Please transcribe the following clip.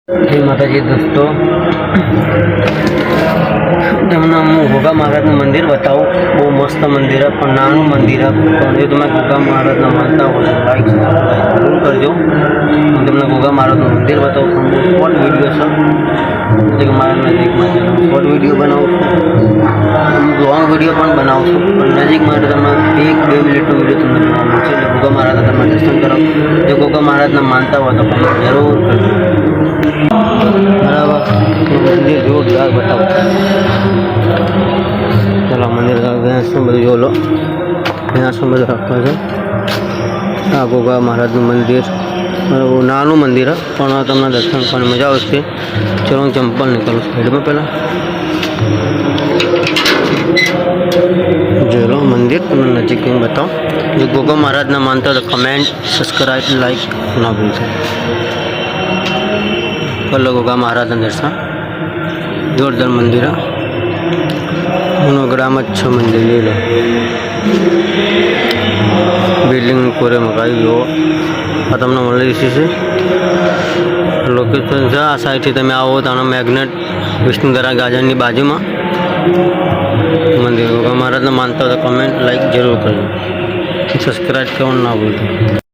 જય માતાજી દોસ્તો, તમને હું ગોગા મહારાજનું મંદિર બતાવું. બહુ મસ્ત મંદિર છે, પણ નાનું મંદિર છે. પણ જો તમે ગોગા મહારાજના માનતા હોય તો લાઈક જરૂર કરજો. હું તમને ગોગા મહારાજનું મંદિર બતાવું. પણ શોર્ટ વિડીયો છે, એટલે મારા નજીકમાં શોર્ટ વિડીયો બનાવું છું, લોંગ વિડીયો પણ બનાવું છું. પણ નજીક માટે તમે 1-2 મિનિટનો વિડીયો તમને જોવા મળશે. એટલે ગોગા મહારાજના તમે દર્શન કરો. જો ગોગા મહારાજના માનતા હોય તો તમે જરૂર કરજો. બરાબર, મંદિર જોરદાર બતાવો. ચાલો મંદિર ભેંસનું બધું જો લો, ભેંસનું બધું રાખવા છે. આ ગોગા મહારાજનું મંદિર બરાબર, નાનું મંદિર પણ તમને દર્શન કરવાની મજા આવશે. ચલો હું ચંપલ નીકળું સાઈડમાં પહેલાં જોઈ લો મંદિર. તમને નજીક કંઈ બતાવો. જો ગોગા મહારાજના માનતા તો કમેન્ટ, સબસ્ક્રાઈબ, લાઈક ના ભૂલશો. કલો ગોગા મહારાજના દર્શન. જોરદાર મંદિર, મોનોગ્રામ જ છે મંદિર. લઈ લો, બિલ્ડિંગ કોરે મકાઈ જુઓ. આ તમને મળી છે લોકેશન છે. આ સાઈડથી તમે આવો તો મેગ્નેટ વિષ્ણુધરા ગાર્ડનની બાજુમાં મંદિર. ગોગા મહારાજના માનતા હોય તો કમેન્ટ, લાઈક જરૂર કરજો. સબસ્ક્રાઈબ કરવાનું ના ભૂલતા.